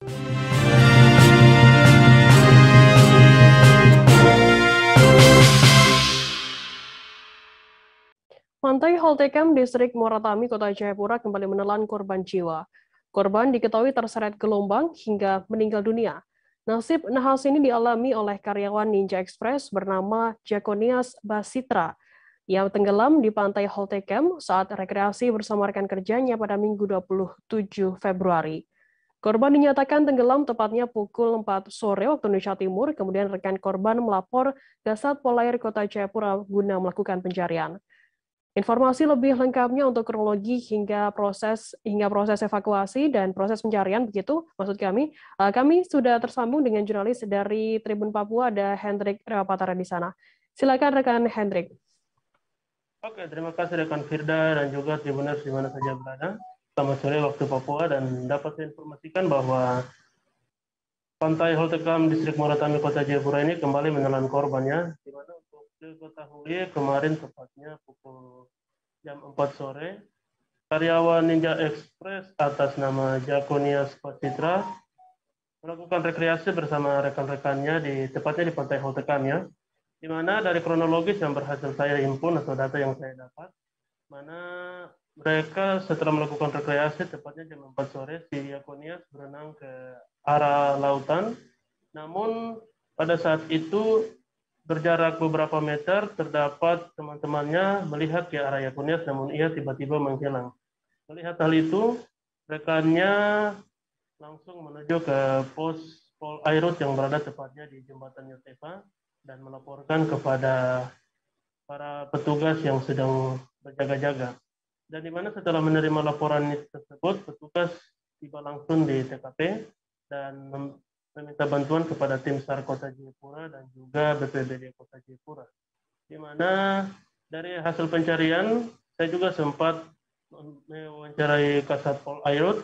Pantai Holtekam, Distrik Moratami, Kota Jayapura kembali menelan korban jiwa. Korban diketahui terseret gelombang hingga meninggal dunia. Nasib nahas ini dialami oleh karyawan Ninja Express bernama Jakonias Basitra yang tenggelam di pantai Holtekam saat rekreasi bersama rekan kerjanya pada Minggu 27 Februari. Korban dinyatakan tenggelam tepatnya pukul 4 sore waktu Indonesia Timur, kemudian rekan korban melapor ke Satpol Air Kota Jayapura guna melakukan pencarian. Informasi lebih lengkapnya untuk kronologi hingga proses evakuasi dan proses pencarian begitu maksud kami. Kami sudah tersambung dengan jurnalis dari Tribun Papua, ada Hendrik Rewapatara di sana. Silakan rekan Hendrik. Oke, terima kasih rekan Firda dan juga Tribuners di mana saja berada. Selamat sore waktu Papua, dan dapat saya informasikan bahwa Pantai Holtekam Distrik Moratami Kota Jayapura ini kembali menelan korbannya, di mana untuk diketahui kemarin tepatnya pukul jam 4 sore, karyawan Ninja Express atas nama Jakonias Basitra melakukan rekreasi bersama rekan-rekannya tepatnya di Pantai Holtekam ya, di mana dari kronologis yang berhasil saya himpun atau data yang saya dapat, mana mereka setelah melakukan rekreasi tepatnya jam 4 sore, si Jakonias berenang ke arah lautan, namun pada saat itu berjarak beberapa meter terdapat teman-temannya melihat ke arah Jakonias, namun ia tiba-tiba menghilang. Melihat hal itu, rekannya langsung menuju ke pos Pol Airut yang berada tepatnya di jembatan Yotefa dan melaporkan kepada para petugas yang sedang berjaga-jaga. Dan di mana setelah menerima laporan tersebut, petugas tiba langsung di TKP dan meminta bantuan kepada tim SAR Kota Jayapura dan juga BPBD Kota Jayapura. Di mana dari hasil pencarian, saya juga sempat mewawancarai Kasat Pol Airut,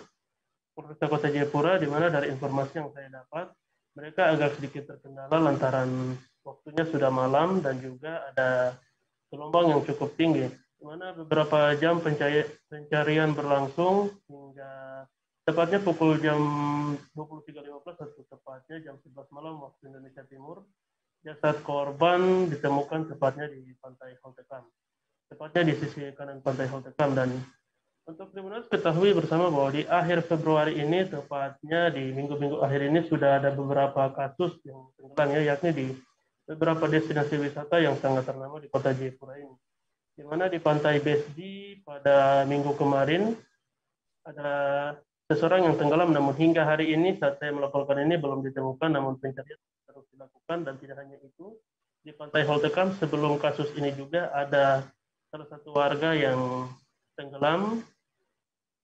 Polresta Kota Jayapura, di mana dari informasi yang saya dapat, mereka agak sedikit terkendala lantaran waktunya sudah malam dan juga ada gelombang yang cukup tinggi, di mana beberapa jam pencarian berlangsung hingga tepatnya pukul jam 23.15 atau tepatnya jam 11 malam waktu Indonesia Timur, jasad korban ditemukan tepatnya di Pantai Holtekam, tepatnya di sisi kanan Pantai Holtekam. Dan untuk Tribuners ketahui bersama bahwa di akhir Februari ini, tepatnya di minggu-minggu akhir ini, sudah ada beberapa kasus yang tenggelam ya, yakni di beberapa destinasi wisata yang sangat ternama di Kota Jayapura ini. Di mana di Pantai Besdi pada minggu kemarin ada seseorang yang tenggelam, namun hingga hari ini saat saya melaporkan ini belum ditemukan, namun pencarian terus dilakukan. Dan tidak hanya itu, di Pantai Holtekam sebelum kasus ini juga ada salah satu warga yang tenggelam,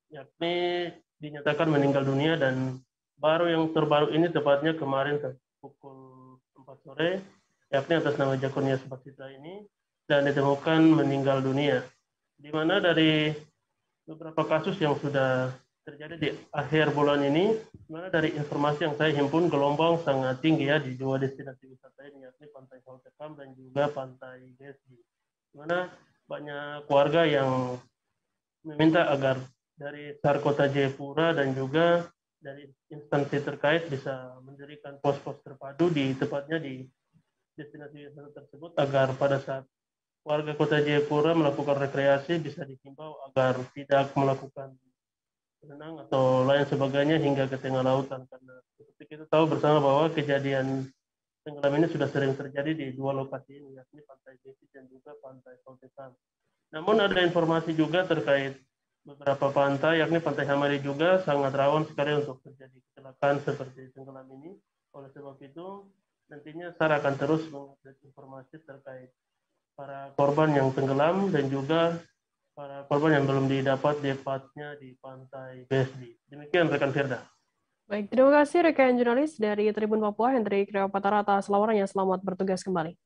yakni dinyatakan meninggal dunia, dan baru yang terbaru ini tepatnya kemarin pukul 4 sore, yakni atas nama Jakonias Basitra ini, dan ditemukan meninggal dunia. Di mana dari beberapa kasus yang sudah terjadi di akhir bulan ini, di mana dari informasi yang saya himpun gelombang sangat tinggi ya di dua destinasi wisata ini, yakni Pantai Holtekam dan juga Pantai Besdi. Di mana banyak warga yang meminta agar dari SAR Kota Jayapura dan juga dari instansi terkait bisa mendirikan pos-pos terpadu di tepatnya di destinasi wisata tersebut, agar pada saat warga Kota Jayapura melakukan rekreasi bisa dihimbau agar tidak melakukan berenang atau lain sebagainya hingga ke tengah lautan, karena seperti kita tahu bersama bahwa kejadian tenggelam ini sudah sering terjadi di dua lokasi ini, yakni Pantai Besdi dan juga Pantai Holtekam. Namun ada informasi juga terkait beberapa pantai, yakni Pantai Hamari juga sangat rawan sekali untuk terjadi kecelakaan seperti tenggelam ini. Oleh sebab itu, nantinya SAR akan terus mengupdate informasi terkait para korban yang tenggelam dan juga para korban yang belum didapat tepatnya di Pantai Besdi. Demikian rekan Firda. Baik, terima kasih rekan jurnalis dari Tribun Papua, Hendrik Rewapatara atas laporannya. Selamat bertugas kembali.